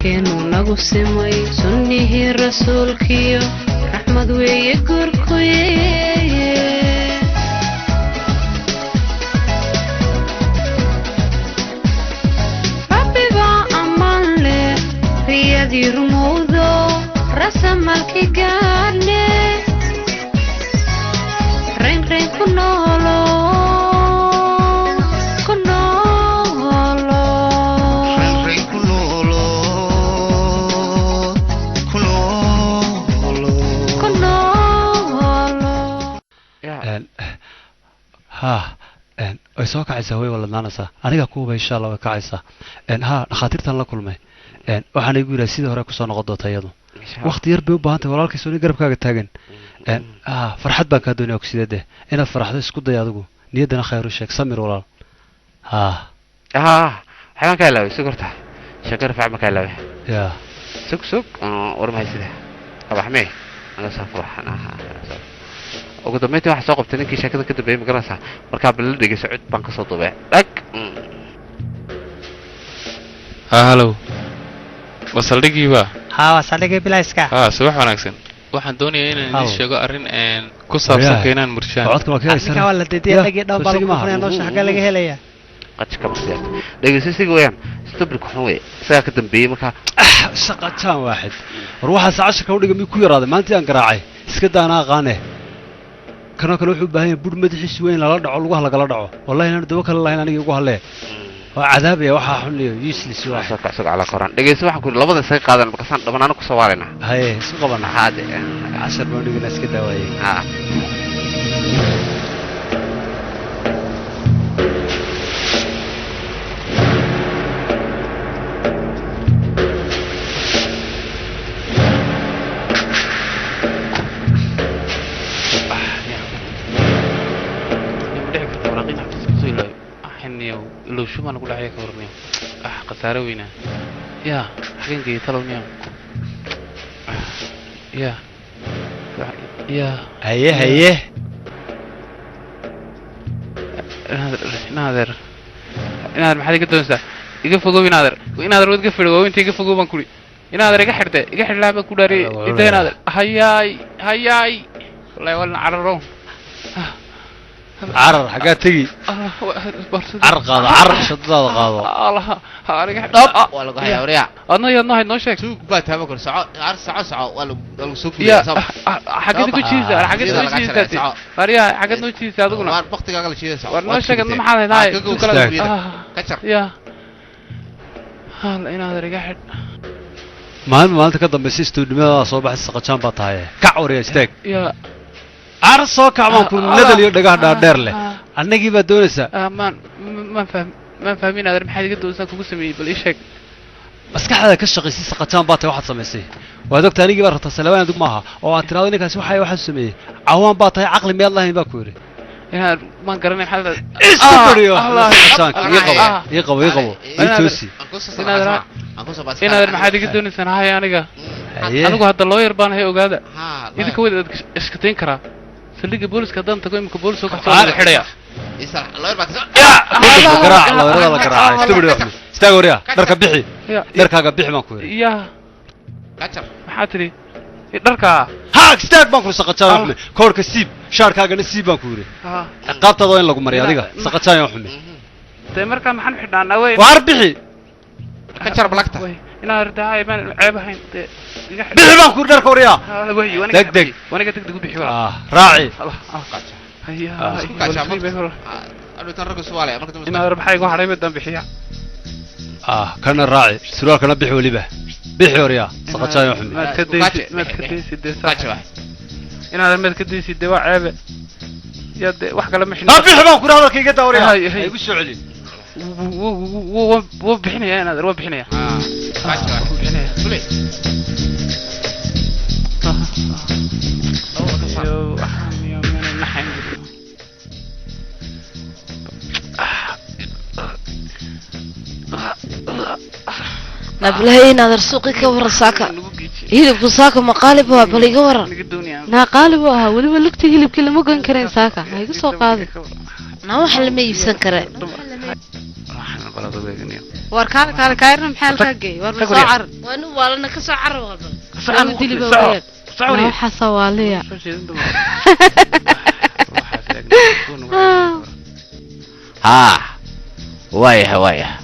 keenu nagu simay sunnihii rasuulkiyo raxmad weeye gurkuye rabbiba ammaan leh riyadii rumowdo rasamalki gaadne reyn reyn ku noolo ها ay soo kacaysaa way waladnaanaysaa aniga kuuba insha Allah way kacaysaa ha dhakhaatiirtan la kulmay waxaan igu yiraahdaa sidii hore ku soo noqon doonta iyadu waqti yar bay u baahan tahay walaalkiis oo garabkaaga taagan farxad baan ka doonaya ogsideede inaad faraxdo isku day adigu niyadana khayr u sheeg samir walaal xalan ka ilaawi sugarta shakar faacma ka ilaawi ya sug war ma haysid abaxmee ana safraxana ugu dambeyntii waxa soo qabtay ninkii sheekada ka dambeeyay magaranaysa markaa bal la dhigay socod baan ka soo duubay dhag hallo wasaldhigiiba wasaldhigii bilayska subax wanaagsan waxaan doonayaa inaan sheego arrin ku saabsan keenan murshaan ninka wala deedeeyay dhagii dhow bal ku xunay noo shaqo laga helaya qadka basiyad dhageysiga weeyaan stubrik xunwe isaga ka dambeeyay markaa shaqataan waaxid war waxa saacashka u dhigay ku yaraaday maanta aan garaacay iska daana qaane kana kale wuxuu baahan yahay bur madaxiis weyn la dhaco lagu halagala dhaco wallahi inaan daba kale lahayn aniga ugu halee waa cadaabaya waxa xunniyo useless waa soo ala qoran dhageysi waxaan ku labada isaga qaadan markaan dhabanaana ku soo waarayna haye isku qabana haade 10 baan dhigana iska daawayay لو شو ما نقول عليك ورني قسارة وينه يا حقيقي تلوني يا هيه نادر محل قدوسه يقفقوا نادر وتقفلوا وانت يقفقوا بنقولي نادر يقحر لعبة كوداري انت نادر هياي والله ولا عررون عرر حاجات تجي عرق شداد قاضي الله هارجع ولا قاعد يوريا أنا هاي نوشك سوق بات هم كل ساعة ولا سوق يا حاجات كل شيء زار حاجات كل شيء زار هاريا حاجات كل شيء زار تقول ما وقت قال شيء زار ورنوشك إنه محل هاي كسر يا هلا أنا رجع حد ما أنت كده بس استوديو صوب حس قطعان بطاية كعوري استك يا عرصو كعمان كل ندل يدقه دار له أنك بدونسة ما فاهمين هذا محل قد وزنك وقسمي بالإيشك بس كحدا كشق يسيس قطعان باطي واحد سمسي وهذوك تاني جبر تصلوان دوك معها أو أنتراضي إنك أسوي حي واحد سمي عوام باطي عقل مي الله يبكوري يا ما قرني حدا استوريو الله يقوى يتوسي هنا المحل قد ونسنا هاي أنا أنا هذا اللوير بان هي وقاعدة إذا كويد إسكتين كرا سليك بولس كدان تقول إنك بولس وكحصل الحرية يسرع اللوير بعد يا قراء اللوير قراء استوريو استوريو درك بيحي درك بيحي ما كوري يا كاتر حاتري دركا ها استاك بانكو سقطان كورك سيب شاركاغا نسيب بانكوري قابتادو ان لغو مريا adiga saqataan iyo xumay teemarka maxan xidhnaa way waar bixi كاتر بلاكتا ina ardaay baan ceebahayn bixi baan ku dharka wariya way degdeg wanaga degdeg u bixi wala raaci هيا أنا ترى سؤالي ina arbaxay go haray badan bixiya kana raaci suraalkana bixi waliba bixi wariya saqataan iyo xumay ما تكديسي دي صح ina mad kadisi de waa ceebe ya de wax kala mixin bixi baan ku hadalkayga dawriya ay ku soo celin wuu bixinaya ina dar wuu bixinaya نبلهي نادر سوقي كور ساكا هيلب ساكا مقالب waa bal iga waran na qalib waa wali walagti hilibki lama goyn kareen saaka ay ku soo qaaday na wax lama iibsan kareen warkaan kale kayrna maxaa ka geey war soo car waanu waalana ka soo car wada soo diliba weeyaan soo xasawaaliya ها وايه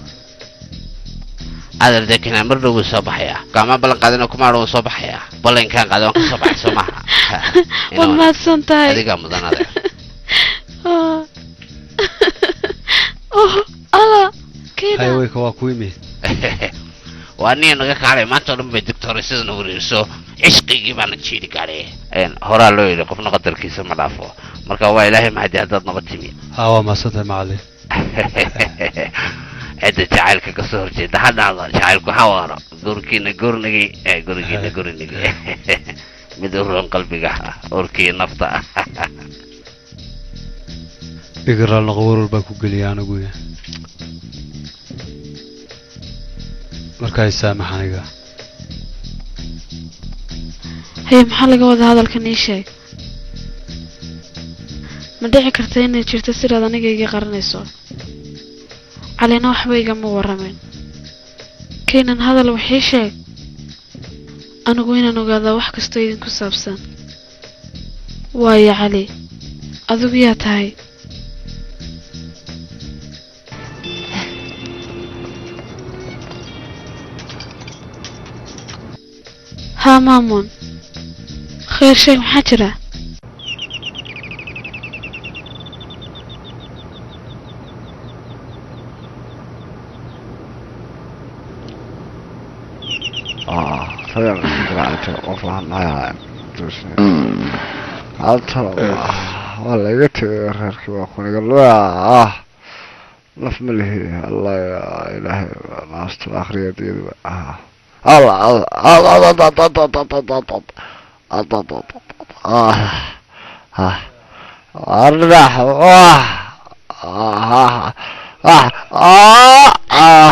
هذا ذاك أنا مرة وصباح يا كمان بلن قادنا كمان وصباح يا بلن كان قادنا كصباح سماها والله سنتاي هذه قام ضنا ذا الله كده أيوة كواكويمي وأني أنا كاري ما تقولون بالدكتور يصير نوريسو عشقي جبان تشيدي كاري إن هورا لوي لقفنا قدر كيس ملافو مركا وايله ما هدي هذا نبتيمي ما صدق معلي هذا جعلك كسر شيء ده هذا جعلك حوارا قركينا قرنجي قرنجي مدور قلبي جها قركي نفطة يقرأ الغور الباكو قليان أقوله مركاي سامح aniga هي محل جواد هذا الكنيشة ما دعي كرتين شفت السر هذا نيجي قرنيسو علينا وحبيجا مورمين كينن هذا الوحيشة أنا قوينا نقاذا وحك استيدين كسابسان واي علي أذوبيات هاي ها مامون خير شيء محجرة فعلا قرأت وفهم معي والله قلت ركب أخوني قال له نفمله الله يا إلهي ناس الآخر يدي الله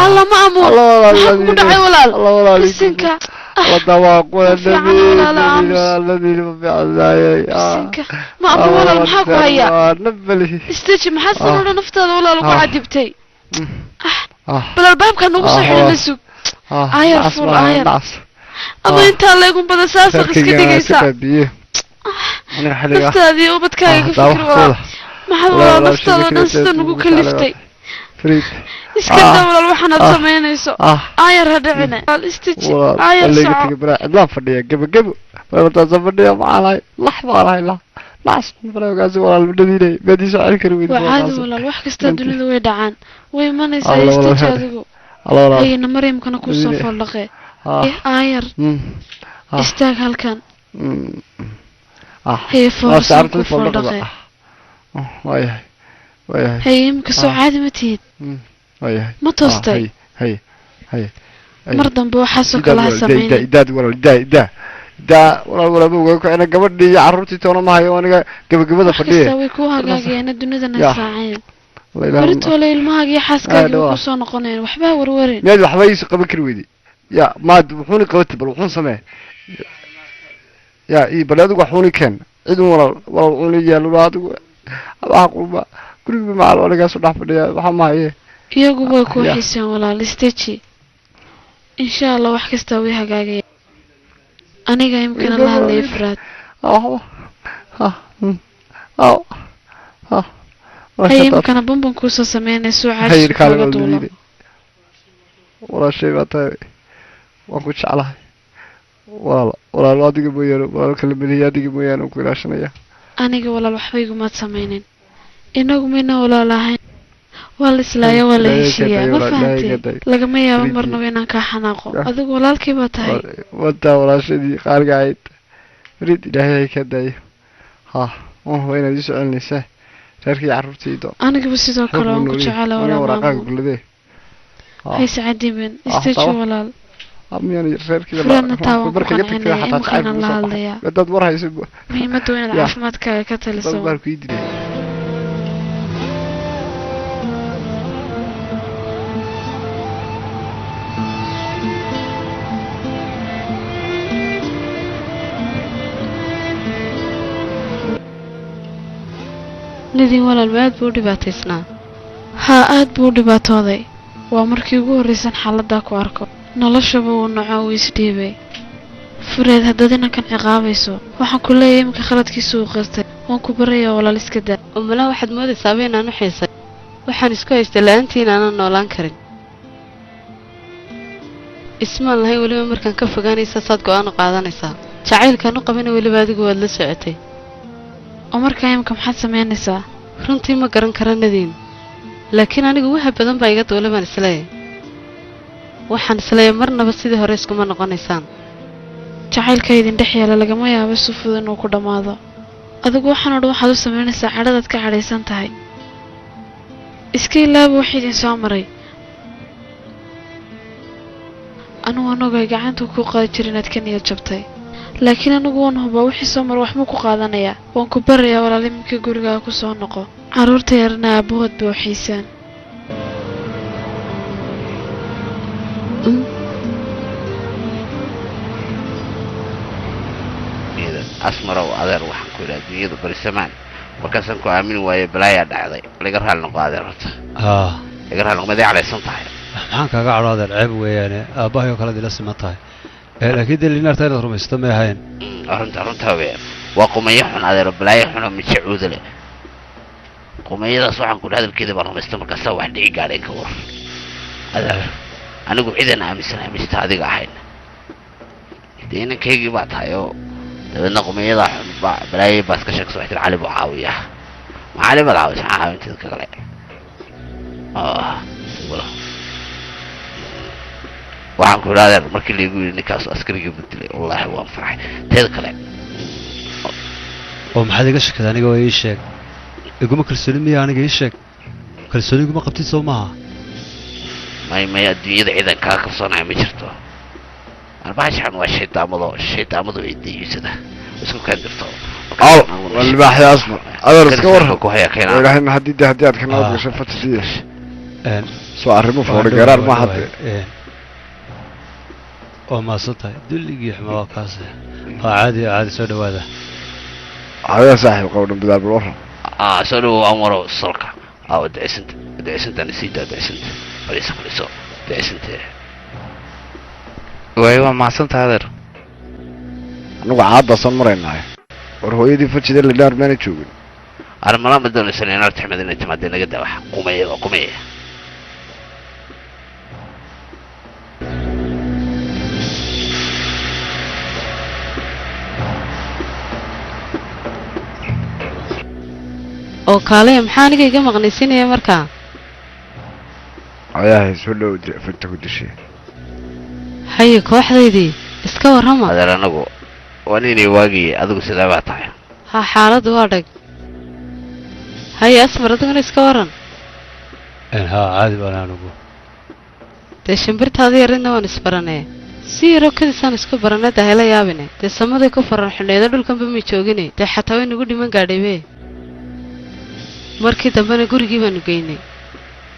الله مأمون محبو دعي ولال السنكة وتواقع النبي السنكة مأمون ولال محاكو هيا استيجي محاسن ولا نفتاد ولال وقعدبتي بلا الباب كان نقص حين نسوك آير فول آير أما انت الله يكون بدا ساسا قسك ديقيسا نفتادي وبدكاي كفكر ولا محاد ولا نفتاد ونستا نقو كلفتي iskada walaal waxaan aad sameynayso ayar hadhicina istiji ayar saco la fadhiya gabagabo wada fadhiya macalay laxbaalay laas baragaas walaal madadiinay badiiso cali kari weyd waad walaal wax kasta dunida way dhacaan way manaysaa istiji adigu ayna mareemkana ku soo faldhaqay ayar istaag halkan هي فرصة فردقة هي يمكن سعاد متيد ما توستي هي مرضن بوحاسك لها سمعين داد ولا دا ولا بوك أنا قبل عرفتي تونا ما هي وأنا قبل فديه سوي كوها جاي أنا الدنيا ده ساعين ورت ولا الماجي حاسك يوصون قنين وحبها ورورين نادي وحبايس قبل كرويدي يا ما بحوني قوت بروحون سماه يا إيه بلاد وحوني كان عيد ولا وني يا لولاد أقول كل ما ولا جالس نحفظ يا محمد إيه يجوا بكون حسين ولا لستيجي إن شاء الله وحكي استويها جاي أنا جاي يمكن الله اللي يفرد هي يمكن أبوم كوسا سمين سوى عاش كلا ولا شيء ما تبي وأقولش على ولا لا دقي بويان ولا كلمة هي دقي بويان وكل عشان يا أنا جا ولا الحبيب ما تسمينين إنه منا ولا لهين ولا سلايا ولا شيء ما فهمتي لقى يا مرنا وين كحناقو هذا ولا الكيبات هاي ولا شيء خارج عيد ريد إلهي كده ها وين هذي سؤال نساء تركي عرفتي ده أنا جا بس إذا كلام كنت على ولا ما هاي سعدي بن استجوا ولا يعني غير كذا بركة جبتك كذا حتى تعرف الله بدأت ورها يسبوا مهمة دوين العافمات كتل سوا بركة يدري لذي ولا البعد بودي باتسنا ها آد بودي باتوضي waa markii ugu horreysan xaaladdaa ku arko noloshaba uu noco uu isdhiibay fureed haddaad inankan ciqaabayso waxaan ku leeyahay iminka khaladkiisa uu qirtay waan ku baraya walaal iska daa umalaha waxaad moodaysaaba inaan u xiisay waxaan isku haystay la-aantii inaanan noolaan karin ismaan lahayn weliba markaan ka fogaanaysa saad go-aan u qaadanaysaa jacaylkaan u qabana weliba adigu waad la socotay oo markaa iminka maxaad samaynaysaa runtii ma garan kara nadiin laakiin anigu waxa badan baa iga duula baan isleeyahay waxaan isleeyahay marnaba sidii hore iskuma noqonaysaan jacaylka idin dhex yaala lagama yaabo si fudud inuu ku dhammaado adigu waxaan o dhan waxaad u samaynaysaa cadhadaad ka cadhaysan tahay iska ilaaba wax idin soo maray anugu anagay gacanta ku qaadi jir inaad ka niyad jabtay laakiin anigu waan hubaa wixii soo mar waxbuu ku qaadanayaa waan ku barayaa walaal iminka gurigaa ku soo noqo carruurta yarna aabahood ba waxiisaan asmarow adeer waxaan ku idhaha dunyada barisamaan markaasaan ku aamini waaye balaayaa dhacday laga raali noqo adeer horta laga raali noqo maday calaysan tahay maxaan kaaga cadho adeer ceeb weeyaane aabbahay oo kale dila siman tahay laakiin dee linaarta inaad rumaysato may ahayn runta weeyaan waa qumayo xun adeero balaayo xun oo mijacuuda leh qumayadaas waxaan ku hadalkeeda baan rumaysta markaasaa wax dhici gaadheen ka war adeer anigu ciidan aaminsanahay mista adiga ahayn dee inankaygii baa tahay oo dabeedna qumayadaa xun balaayo baas ka sheegso waxtir cali buu caawiyaa macali baad caawisa maxaa caawinteeda ka kale waxaan ku idhaadeer markii laygu yidhi ninkaasu askarigii bedilay wallaahi waan farxay teeda kale oo maxaad iga shakada aniga waa ii sheeg iguma kalsooni miya aniga ii sheeg kalsooni iguma qabtid soo maaha may adduunyada ciidan kaa kalsoonahay ma jirto arbaaxan waa shaydaamado ciidayisada isku keen dirto والباحث أصلا هذا الصور إلهي حديد هديات كنا نقول شفت سيش سؤال رمو فور قرار ما حد oo maasantay dulligii xuma kaas caadi soo dhawaada هذا صاحب قول بدال بالوفر soo dhawo amaro salka dacsinta nasiida dacsinta fariiso dacsinta way waa maasanta adeer anigu caada san maraynaay war hooyadii fajida la dhaar maana joogin armala ma doonaysan inaad taxmad inay timaadeen naga dawax qumay oo kaale maxaa aniga iga maqnaysinaya markaa ayahay soo dhow fanta ku dishay haye kooxdaydii iska warrama adeer anagu waa ninay waagii adigu sidaa baa tahay ha xaaladdu waa dhag haye asmar adiguna iska waran haa caadi baan anigu dee shimbirtaada yaridna waan isbaranee si yaroo kadisaan isku barana dee hayla yaabine dee samaday ku faran xidhneedo dhulkanba may joogine dee xataa way nagu dhiman gaadhaybe markii dambena gurigii baanu geynay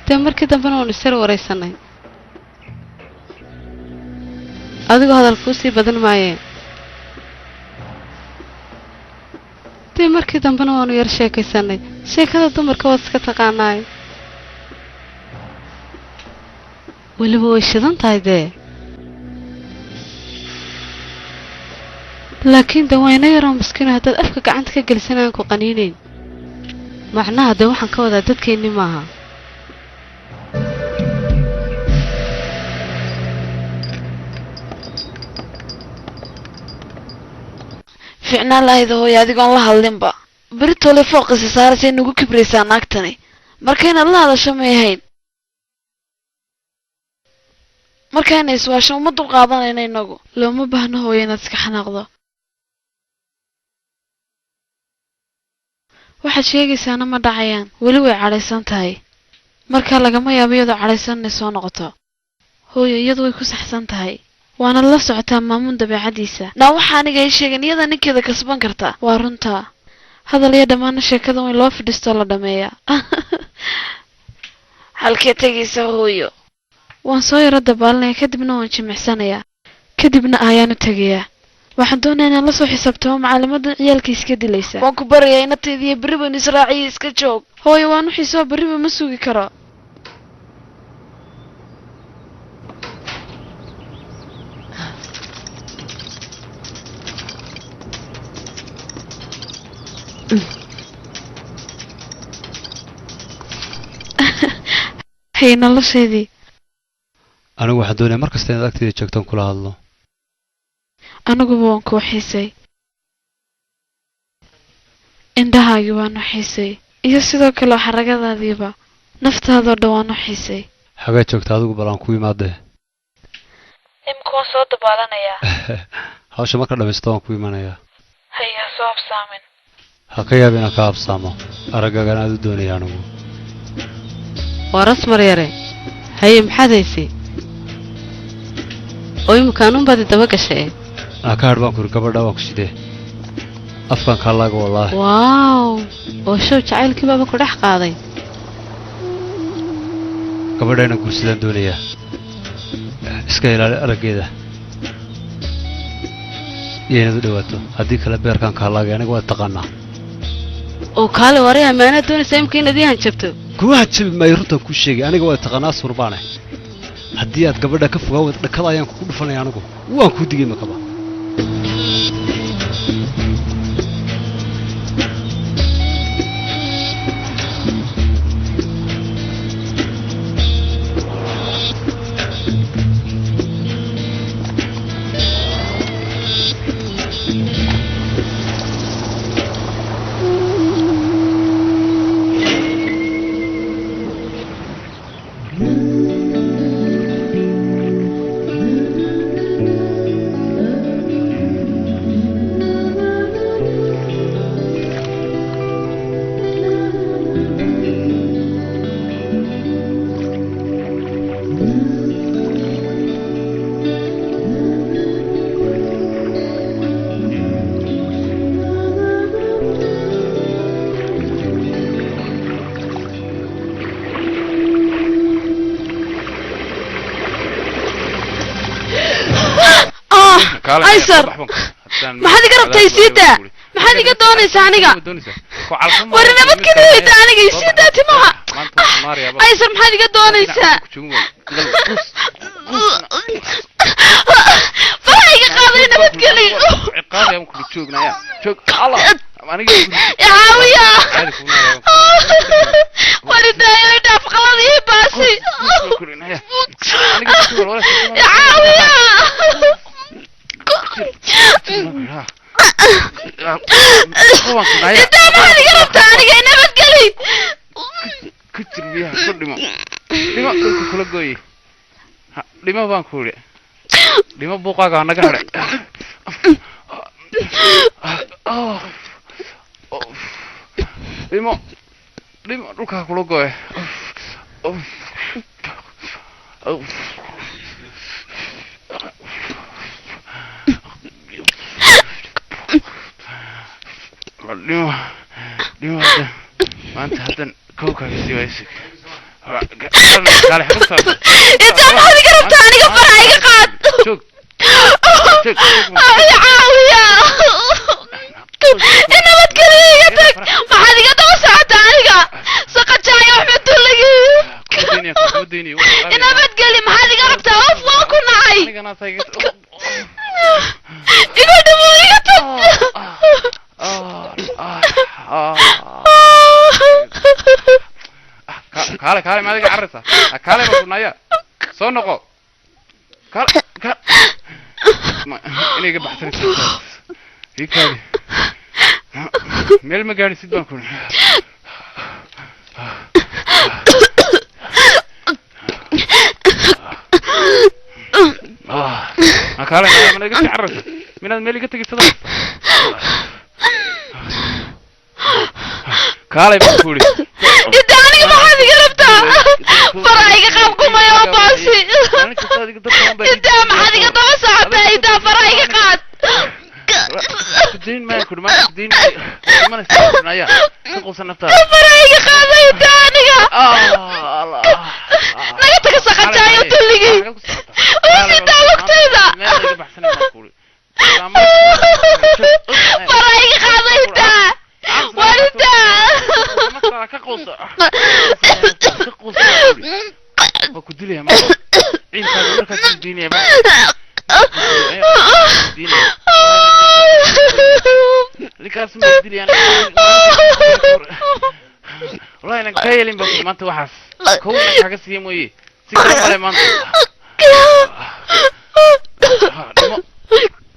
dee markii dambena waanu isar waraysanay adigoo hadalkuu sii badan maayee dee markii dambena waanu yar sheekaysanay sheekada dumarka waad iska taqaanaay weliba way shidan tahay dee laakiin dee wayna yaroo maskiino haddaad afka gacanta ka gelisan aan ku qaniinayn macnaha dee waxaan ka wadaa dadkeennii maaha ficnaan lahayda hooya adigoon la hadlinba beritole fooqisa saarasay nagu kibraysaa naagtani marka inaad la hadasho may ahayn markayna iswaasho uma dul qaadanayna inagu looma baahno hooya inaad iska xanaaqdo waxaad sheegaysaana ma dhacayaan weli way cadhaysan tahay markaa lagama yaabo iyadoo cadhaysan inay soo noqoto hooyo iyadu way ku saxsan tahay waana la socotaa maamuun dabeecadiisa naa waxa aniga ii sheegin iyada ninkeeda kasban karta waa runtaa hadal iyo dhammaana sheekada in loo fadhiistoo la dhameeyaa halkee tegaysa hooyo waan soo yaro dabaalinaya kadibna waan jimicsanayaa kadibna ayaanu tegayaa waxaan doonayaa inaan la soo xisaabtamo macalimadan ciyaalka iska dilaysa waan ku barayaa inataydiiyo berri baynu israaciya iska joog hooyo waan u xiisoo berriba ma sugi karo hay nolosheedii anigu waxaan doonayaa mar kasta inaad agteeda joogtaan kula hadlo aniguba waan kuu xiisay indhahaagii waanu xiisay iyo sidoo kale xaragadaadiiba naftaadoo dhan waanu xiisay xagaa joogta adigu balaan ku imaadee imka waan soo dabaalanayaa hawsha marka dhamaysto waan ku imanayaa haya soo habsaamin ha ka yaab inaan ka habsaamo araggaagan aad u doonaya anigu waa rasmar yare haye maxaad haysay oo imikaanuunbaad daba gashay ka hadh baan kuri gabadha waan ku sidee afkaan kaa laaga wallaahi waaw oo show jacaylkii baaba ku dhex qaaday gabadha inaan guursadaan doonayaa iska ilaali araggeeda iyo inaad u dhawaato haddii kale beerkaan kaa laagay aniga waad taqaanaa oo kaale waray ammaanaad doonaysaa imika inaad ii hanjabto kuma hanjabi maayo runtaan kuu sheegay aniga waad taqaanaa surbaane haddii aad gabadha ka fogaa wada dhakada ayaan kugu dhufanaya anigu waan kuu digay makaba aysar maxaad iga rabtay isiida maxaad iga doonaysaa aniga war nabadgelyada aniga isiida timaha aysar maxaad iga doonaysaa faraha iga qaaday nabadgelyo caawiya walidaayo dhaaf qaladii baasi caawiya intaa maxaad iga rabtaa aniga nabadgeli ku jir biyaha ku dhimo dhulka kula gooye dhimo baan ku idhi dhimo buuqaaga naga hadhay dhimo dhulkaa kula gooye dhimo maanta haddan kowkaaga sii waysig intaa maxaad iga rabtaa aniga faraha iga qaad caawiya nabadgeliya iga tag maxaad iga daba socotaa aniga saqajaayo waxmedulagi nabadgeli maxaad iga rabtaa of waan ku nacay iga dhimo iga tag kaale maad iga carraysaa kaale ma kunaya soo noqo inay iga baxsanaysaa ii kaadi meel ma gaadhisid baan kun kaale mana iga sii carraysa minaad meel iga tegisada kaalay baan ku idhi inta aniga maxaad iga rabtaa faraha iga qaabkumay oo baasi intaa maxaad iga daba socotaa intaa faraha iga qaad faraha iga qaada intaa aniga naga taga saqajaayo tulligii intaa waqtayda faraha iga qaada intaa والدة وكدلي يا ماما عين كذا لك تديني يا ماما لك اسمع تديني انا والله أنا كايلين بس ما أنت وحش كون حاجة سيموي سكر على ما أنت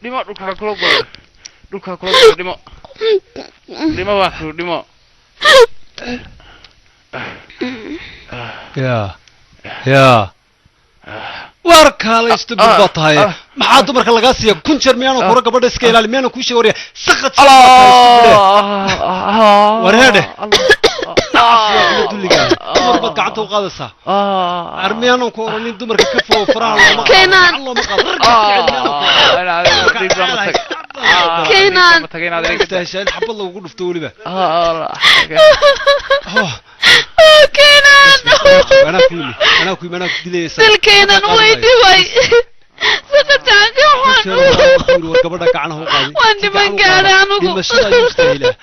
دماء دكها كلوب دماء واحد دماء يا warkaala istubid baa tahay maxaa dumarka laga siiya kun jeer miyaanu kura gabadha iska ilaali miyaanu ku sheegay saqad wareede duliga dumarba gacanta u qaadaysa armiyaanu ku oranin dumarka ka foo faraha lama keenan taashan xabad lagu dhufto waliba keenan أنا كوي دليل سلكينا ويدي وي سقطان كحول وركبنا كعنه قاضي وأنت من قال أنا المشروع يستاهله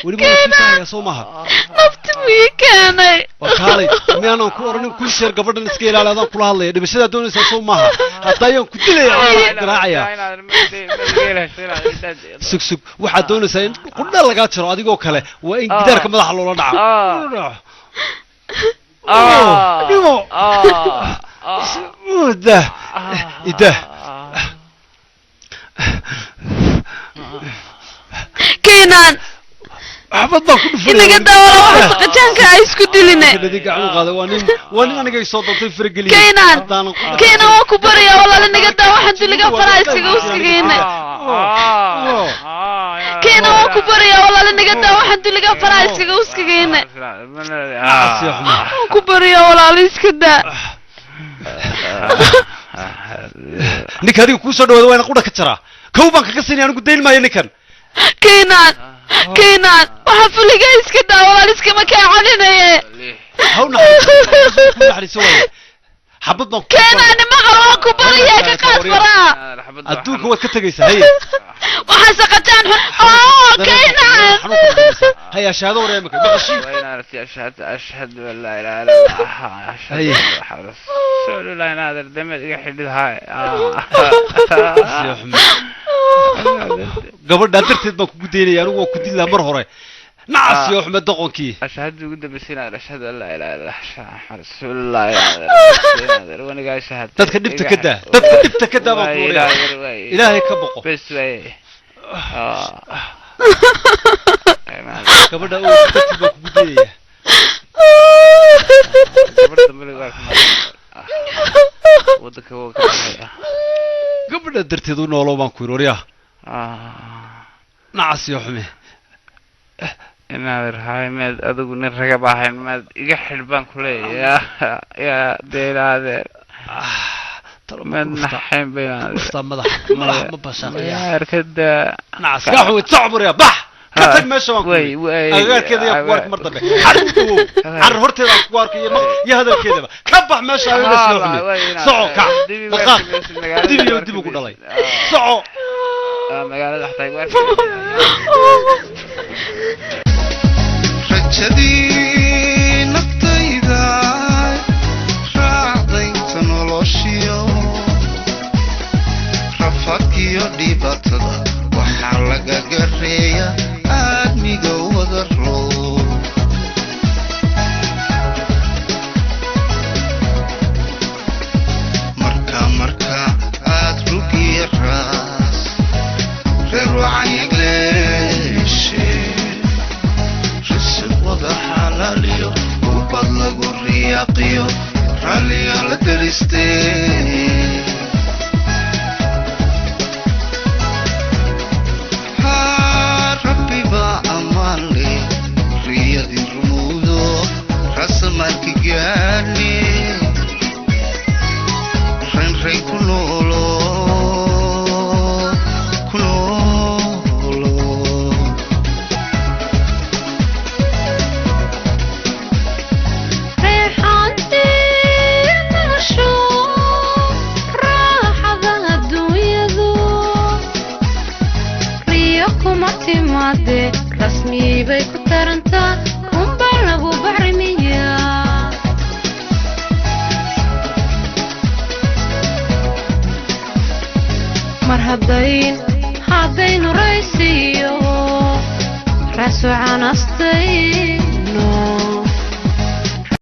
ولما نسيتها يا صومها نفتمي كان وكالي مي أنا كورن كل شيء قبل نسكيل على ذا كلها الله ده بس هذا دون صومها حتى يوم كدلي دراعية سك واحد دون سين كلنا لقات شرا دي جو كله وإن قدر كم ضح الله نعم ده كينان حفظنا كل فرق إنك دورة واحد قتانك عايز كدلنا الذي قاعد هذا وانين أنا جاي صوت طيب لي كينان وكبر يا والله لأنك دورة واحد اللي قفل عايز كينا كينان وكبر يا والله لأنك دورة واحد اللي قفل عايز كينا كبر يا والله عايز كده نك هذه كوسة دوا وين أقولك ترى كوبان كسرني أنا قديل ما ينكن كينان وحفل جايز كده والله لسه ما كان علينا هو نحن سوي حبضنا كينان ما غروا كبر يا كقاس فرا أدوك هو كتجيس هي وحسقتان كينان هيا شهادة ولا يمكن بقشي أشهد أن لا إله إلا الله أشهد رسول الله نادر دم يحد هاي قبل دادرت بك بديني يا رو كدي لا مر هره نعس يا أحمد دقنكي أشهد قد بسنا أشهد أن لا إله إلا الله رسول الله نادر وأنا قاعد أشهد تكذبت كده مقولة إلهي كبقه بس وين قبل ده أقول بك بديني ودك هو قبل دادرت دون والله ما كورو يا نعس يا حمي نادر هاي ماد أدوك نرجع بحين ماد يجحل بانكولي يا دير هذا من نحين بينادر مستمضح ما بشر يا ركض نعس كحوي تعبر يا بح كتب ما شو غير كذا يا كوارك مرتبة عرف هرتي يا كوارك يا هذا كذا كبح ما شاء الله صعو كع دقاق دبي كل الله صعو مقالة تحتاج وقت رجدي نقطيدا راعدين تنولوشيو رفاقيو ديباتدا وحالغا غريا آدميغا ودرلو مركا آدروكي الراس روعي قليشي رسل وضع حلاليو وبلغو الرياقيو راليو لدرستي ربي با أمالي رياضي رمودو رسمك جاني رين كلولو رسمي بيكتر انت كن بلغو بعرمية مرحبين حابين رئيسيو راسو عناستي